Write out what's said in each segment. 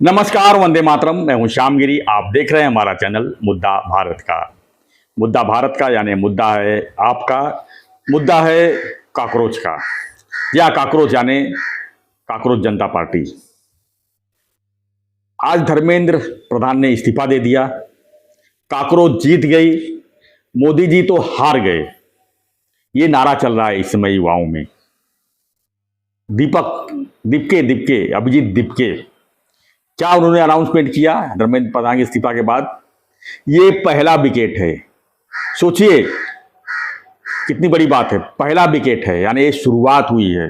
नमस्कार, वंदे मातरम। मैं हूं श्यामगिरी। आप देख रहे हैं हमारा चैनल मुद्दा भारत का। मुद्दा भारत का यानी मुद्दा है आपका, मुद्दा है काकरोच का, या काकरोच यानी काकरोच जनता पार्टी। आज धर्मेंद्र प्रधान ने इस्तीफा दे दिया, काकरोच जीत गई, मोदी जी तो हार गए। ये नारा चल रहा है इस समय युवाओं में। दीपक दिपके दिपके अभिजीत दिपके क्या उन्होंने अनाउंसमेंट किया धर्मेंद्र प्रधान के इस्तीफा के बाद? ये पहला विकेट है। सोचिए कितनी बड़ी बात है, पहला विकेट है, यानी ये शुरुआत हुई है।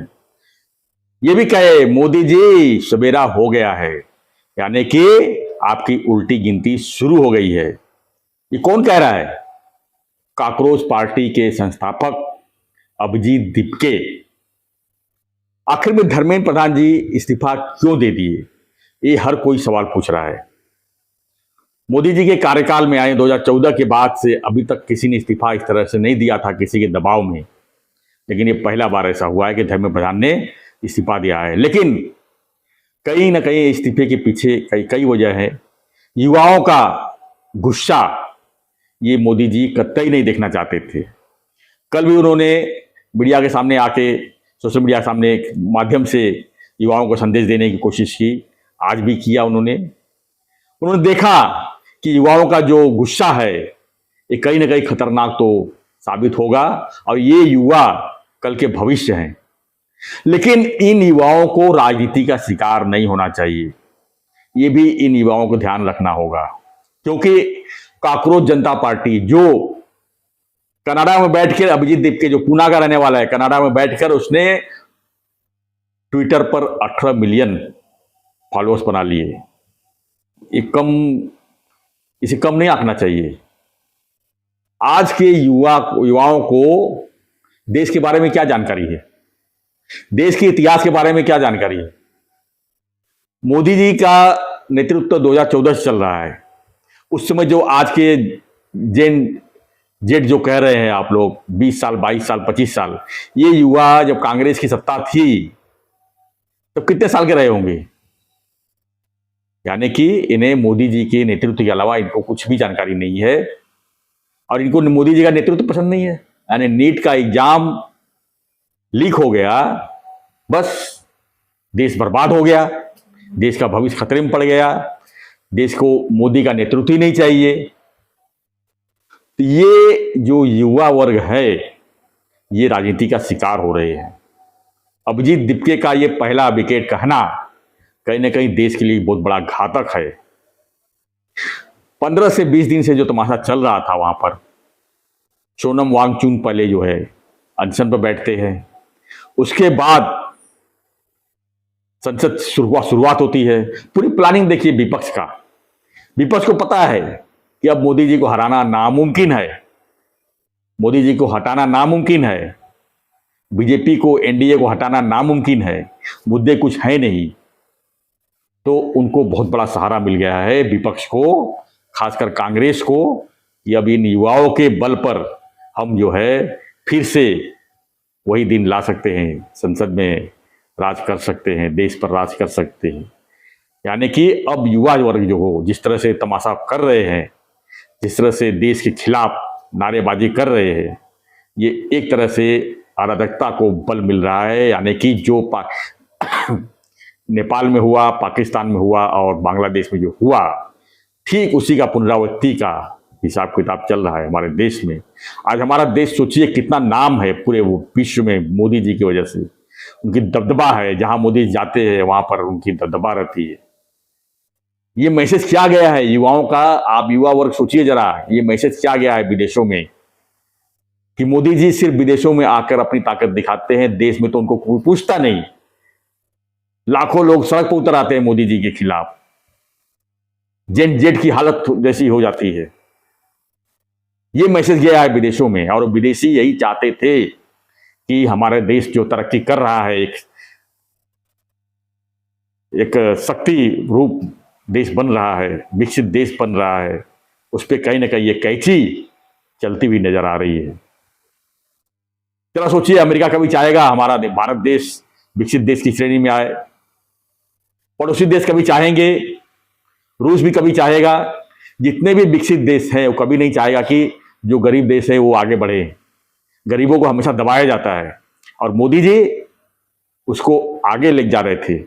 ये भी कहे मोदी जी सवेरा हो गया है, यानी कि आपकी उल्टी गिनती शुरू हो गई है। ये कौन कह रहा है? काकरोच पार्टी के संस्थापक अभिजीत दिपके। आखिर में धर्मेंद्र प्रधान जी इस्तीफा क्यों दे दिए, ये हर कोई सवाल पूछ रहा है। मोदी जी के कार्यकाल में आए 2014 के बाद से अभी तक किसी ने इस्तीफा इस तरह से नहीं दिया था किसी के दबाव में, लेकिन ये पहला बार ऐसा हुआ है कि धर्मेंद्र प्रधान ने इस्तीफा दिया है। लेकिन कहीं ना कहीं इस्तीफे के पीछे कई वजह है। युवाओं का गुस्सा ये मोदी जी कतई नहीं देखना चाहते थे। कल भी उन्होंने मीडिया के सामने आके, सोशल मीडिया के सामने एक माध्यम से युवाओं को संदेश देने की कोशिश की, आज भी किया। उन्होंने देखा कि युवाओं का जो गुस्सा है ये कहीं ना कहीं खतरनाक तो साबित होगा, और ये युवा कल के भविष्य हैं। लेकिन इन युवाओं को राजनीति का शिकार नहीं होना चाहिए, ये भी इन युवाओं को ध्यान रखना होगा। क्योंकि काकरोच जनता पार्टी जो कनाडा में बैठकर, अभिजीत दिपके जो पुणे का रहने वाला है, कनाडा में बैठकर उसने ट्विटर पर 18 मिलियन फॉलोअर्स बना लिए। इसे कम नहीं आंकना चाहिए। आज के युवाओं को देश के बारे में क्या जानकारी है, देश के इतिहास के बारे में क्या जानकारी है? मोदी जी का नेतृत्व 2014 से चल रहा है। उस समय जो आज के जेड जो कह रहे हैं आप लोग, 20 साल 22 साल 25 साल, ये युवा जब कांग्रेस की सत्ता थी तो कितने साल के रहे होंगे? यानी कि इन्हें मोदी जी के नेतृत्व के अलावा इनको कुछ भी जानकारी नहीं है, और इनको मोदी जी का नेतृत्व पसंद नहीं है। यानी नीट का एग्जाम लीक हो गया, बस देश बर्बाद हो गया, देश का भविष्य खतरे में पड़ गया, देश को मोदी का नेतृत्व ही नहीं चाहिए। तो ये जो युवा वर्ग है ये राजनीति का शिकार हो रहे हैं। अभिजीत दिपके का ये पहला विकेट कहना कहीं ना कहीं देश के लिए बहुत बड़ा घातक है। 15 से 20 दिन से जो तमाशा चल रहा था वहां पर, सोनम वांगचुक पहले जो है अनशन पर बैठते हैं, उसके बाद संसद शुरुआत होती है। पूरी प्लानिंग देखिए विपक्ष का। विपक्ष को पता है कि अब मोदी जी को हराना नामुमकिन है, मोदी जी को हटाना नामुमकिन है, बीजेपी को, एनडीए को हटाना नामुमकिन है, मुद्दे कुछ है नहीं। तो उनको बहुत बड़ा सहारा मिल गया है विपक्ष को, खासकर कांग्रेस को, कि अब इन युवाओं के बल पर हम जो है फिर से वही दिन ला सकते हैं, संसद में राज कर सकते हैं, देश पर राज कर सकते हैं। यानी कि अब युवा वर्ग जो हो जिस तरह से तमाशा कर रहे हैं, जिस तरह से देश के खिलाफ नारेबाजी कर रहे हैं, ये एक तरह से अराजकता को बल मिल रहा है। यानी कि जो नेपाल में हुआ, पाकिस्तान में हुआ और बांग्लादेश में जो हुआ, ठीक उसी का पुनरावृत्ति का हिसाब किताब चल रहा है हमारे देश में। आज हमारा देश सोचिए कितना नाम है पूरे विश्व में मोदी जी की वजह से, उनकी दबदबा है। जहां मोदी जाते हैं वहां पर उनकी दबदबा रहती है। ये मैसेज क्या गया है युवाओं का? आप युवा वर्ग सोचिए जरा, ये मैसेज क्या गया है विदेशों में कि मोदी जी सिर्फ विदेशों में आकर अपनी ताकत दिखाते हैं, देश में तो उनको कोई पूछता नहीं। लाखों लोग सड़क पर उतर आते हैं मोदी जी के खिलाफ, जेड की हालत जैसी हो जाती है। ये मैसेज गया है विदेशों में, और विदेशी यही चाहते थे कि हमारा देश जो तरक्की कर रहा है, एक शक्ति रूप देश बन रहा है, विकसित देश बन रहा है, उस पर कहीं ना कहीं ये कैंची चलती हुई नजर आ रही है। जरा सोचिए, अमेरिका कभी चाहेगा हमारा भारत देश विकसित देश की श्रेणी में आए? पड़ोसी देश कभी चाहेंगे रूस भी कभी चाहेगा, जितने भी विकसित देश हैं वो कभी नहीं चाहेगा कि जो गरीब देश है वो आगे बढ़े। गरीबों को हमेशा दबाया जाता है, और मोदी जी उसको आगे ले जा रहे थे।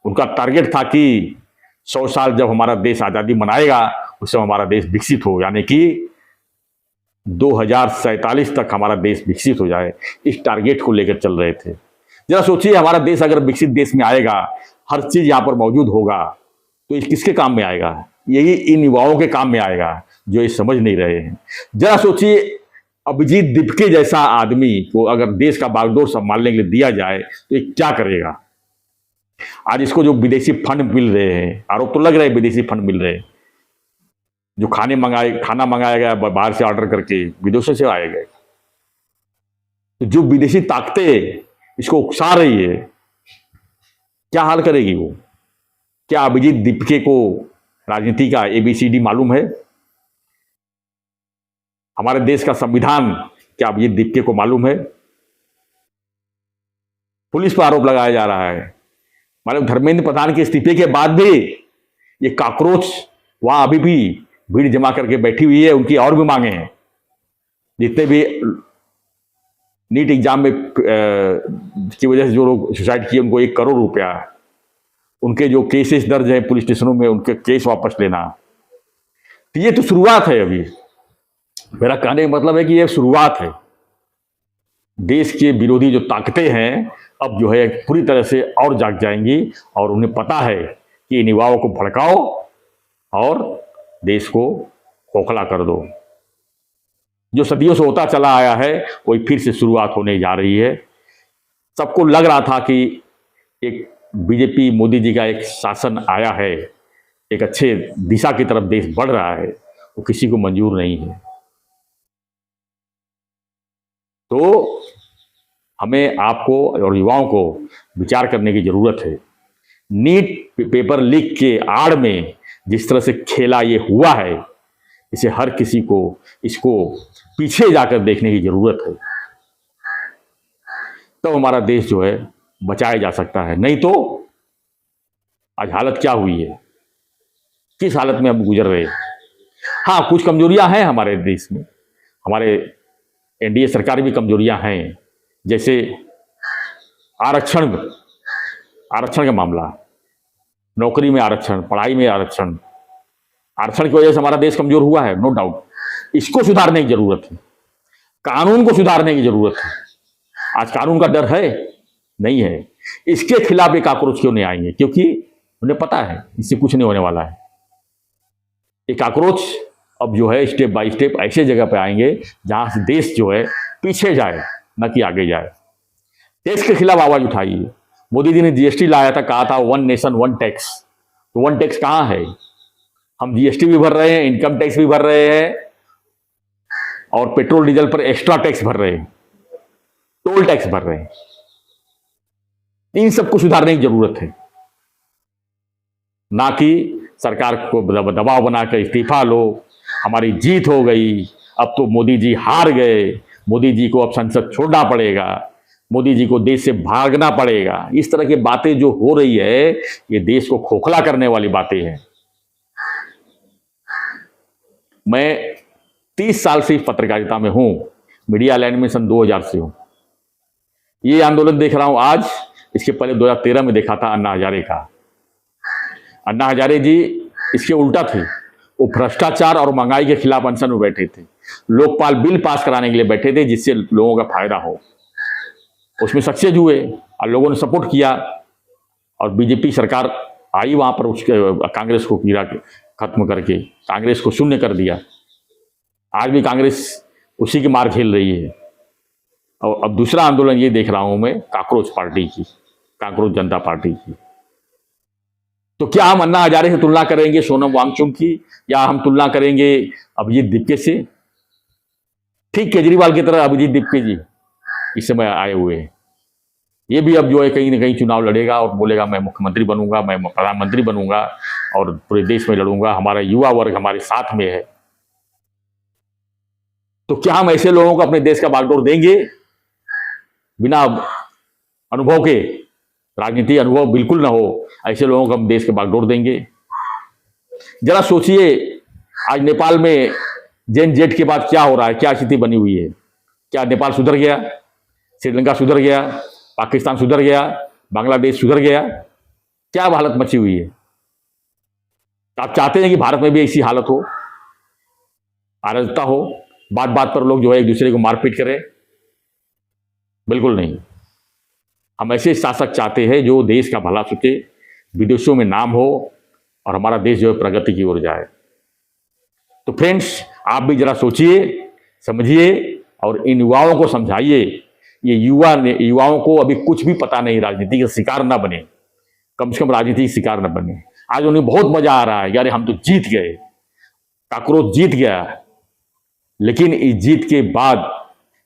उनका टारगेट था कि 100 साल जब हमारा देश आज़ादी मनाएगा उस समय हमारा देश विकसित हो, यानी कि 2047 तक हमारा देश विकसित हो जाए। इस टारगेट को लेकर चल रहे थे। जरा सोचिए, हमारा देश अगर विकसित देश में आएगा, हर चीज यहाँ पर मौजूद होगा, तो इस किसके काम में आएगा? यही इन युवाओं के काम में आएगा जो ये समझ नहीं रहे हैं। जरा सोचिए, अभिजीत दीपके जैसा आदमी को अगर देश का बागडोर संभालने के लिए दिया जाए तो ये क्या करेगा? आज इसको जो विदेशी फंड मिल रहे हैं, आरोप तो लग रहे हैं विदेशी फंड मिल रहे हैं, जो खाना मंगाया गया बाहर से ऑर्डर करके, विदेशों से आए गए, तो जो विदेशी ताकतें इसको उकसा रही है, क्या हाल करेगी वो? क्या अभिजीत दीपके को राजनीति का ABCD मालूम है? हमारे देश का संविधान क्या अभिजीत दीपके को मालूम है? पुलिस पर आरोप लगाया जा रहा है। मालूम, धर्मेंद्र प्रधान के इस्तीफे के बाद भी ये काकरोच वहां अभी भी भीड़ जमा करके बैठी हुई है। उनकी और भी मांगे हैं। जितने भी नीट एग्जाम में की वजह से जो लोग सुसाइड किए उनको 1 करोड़ रुपया, उनके जो केसेस दर्ज हैं पुलिस स्टेशनों में उनके केस वापस लेना। तो ये तो शुरुआत है। अभी मेरा कहने का मतलब है कि ये शुरुआत है। देश के विरोधी जो ताकतें हैं अब जो है पूरी तरह से और जाग जाएंगी, और उन्हें पता है कि इन युवाओं को भड़काओ और देश को खोखला कर दो। जो सदियों से होता चला आया है वही फिर से शुरुआत होने जा रही है। सबको लग रहा था कि एक बीजेपी मोदी जी का एक शासन आया है, एक अच्छे दिशा की तरफ देश बढ़ रहा है, वो किसी को मंजूर नहीं है। तो हमें, आपको और युवाओं को विचार करने की जरूरत है। नीट पेपर लीक के आड़ में जिस तरह से खेला ये हुआ है, इसे हर किसी को इसको पीछे जाकर देखने की जरूरत है। तो हमारा देश जो है बचाया जा सकता है। नहीं तो आज हालत क्या हुई है, किस हालत में हम गुजर रहे हैं। हाँ, कुछ कमजोरियां हैं हमारे देश में, हमारे NDA सरकार भी कमजोरियां हैं। जैसे आरक्षण का मामला, नौकरी में आरक्षण, पढ़ाई में आरक्षण की वजह से हमारा देश कमजोर हुआ है, नो डाउट। इसको सुधारने की जरूरत है, कानून को सुधारने की जरूरत है। आज कानून का डर है? नहीं है। इसके खिलाफ एक आक्रोश क्यों नहीं आएंगे? क्योंकि उन्हें पता है इससे कुछ नहीं होने वाला है। एक आक्रोश अब जो है स्टेप बाय स्टेप ऐसे जगह पे आएंगे जहां से देश जो है पीछे जाए, न कि आगे जाए। टैक्स के खिलाफ आवाज उठाइए। मोदी जी ने GST लाया था, कहा था 1 नेशन 1 टैक्स। तो 1 टैक्स कहां है? हम GST भी भर रहे हैं, इनकम टैक्स भी भर रहे हैं, और पेट्रोल डीजल पर एक्स्ट्रा टैक्स भर रहे हैं, टोल टैक्स भर रहे हैं। इन सबको सुधारने की जरूरत है, ना कि सरकार को दबाव बनाकर इस्तीफा लो, हमारी जीत हो गई, अब तो मोदी जी हार गए, मोदी जी को अब संसद छोड़ना पड़ेगा, मोदी जी को देश से भागना पड़ेगा। इस तरह की बातें जो हो रही है ये देश को खोखला करने वाली बातें हैं। मैं 30 साल से पत्रकारिता में हूं, मीडिया लाइन में सन 2000 से हूं। ये आंदोलन देख रहा हूं आज, इसके पहले 2013 में देखा था अन्ना हजारे का। अन्ना हजारे जी इसके उल्टा थे, वो भ्रष्टाचार और महंगाई के खिलाफ अनशन में बैठे थे, लोकपाल बिल पास कराने के लिए बैठे थे जिससे लोगों का फायदा हो। उसमें सक्सेस हुए और लोगों ने सपोर्ट किया, और बीजेपी सरकार आई वहां पर, उसके कांग्रेस को गिरा के खत्म करके कांग्रेस को शून्य कर दिया। आज भी कांग्रेस उसी की मार झेल रही है। और अब दूसरा आंदोलन ये देख रहा हूं मैं, काकरोच पार्टी की, काकरोच जनता पार्टी की। तो क्या हम अन्ना हजारे से तुलना करेंगे सोनम वांगचुक की, या हम तुलना करेंगे अभिजीत दीपके से? ठीक केजरीवाल की तरह अभिजीत दीपके जी इस समय आए हुए हैं। ये भी अब जो है कहीं ना कहीं चुनाव लड़ेगा और बोलेगा मैं मुख्यमंत्री बनूंगा, मैं प्रधानमंत्री बनूंगा और पूरे देश में लड़ूंगा, हमारा युवा वर्ग हमारे साथ में है। तो क्या हम ऐसे लोगों को अपने देश का बागडोर देंगे? बिना अनुभव के, राजनीति अनुभव बिल्कुल ना हो, ऐसे लोगों को हम देश के बागडोर देंगे? जरा सोचिए आज नेपाल में जेन जेट के बाद क्या हो रहा है, क्या स्थिति बनी हुई है। क्या नेपाल सुधर गया, श्रीलंका सुधर गया, पाकिस्तान सुधर गया, बांग्लादेश सुधर गया? क्या हालत मची हुई है। आप चाहते हैं कि भारत में भी ऐसी हालत हो, अराजकता हो, बात बात पर लोग जो है एक दूसरे को मारपीट करें? बिल्कुल नहीं। हम ऐसे शासक चाहते हैं जो देश का भला सोचे, विदेशों में नाम हो और हमारा देश जो है प्रगति की ओर जाए। तो फ्रेंड्स, आप भी जरा सोचिए, समझिए और इन युवाओं को समझाइए। ये युवाओं को अभी कुछ भी पता नहीं, राजनीति का शिकार ना बने, कम से कम राजनीति का शिकार ना बने। आज उन्हें बहुत मजा आ रहा है, यार हम तो जीत गए, काकरोच जीत गया। लेकिन इस जीत के बाद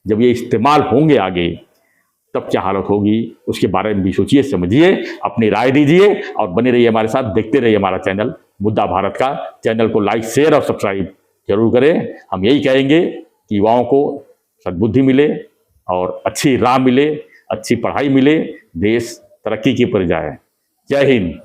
जब ये इस्तेमाल होंगे आगे, तब क्या हालत होगी, उसके बारे में भी सोचिए, समझिए, अपनी राय दीजिए और बने रहिए हमारे साथ, देखते रहिए हमारा चैनल मुद्दा भारत का। चैनल को लाइक, शेयर और सब्सक्राइब जरूर करें। हम यही कहेंगे कि युवाओं को सद्बुद्धि मिले और अच्छी राह मिले, अच्छी पढ़ाई मिले, देश तरक्की की पर जाए। जय हिंद।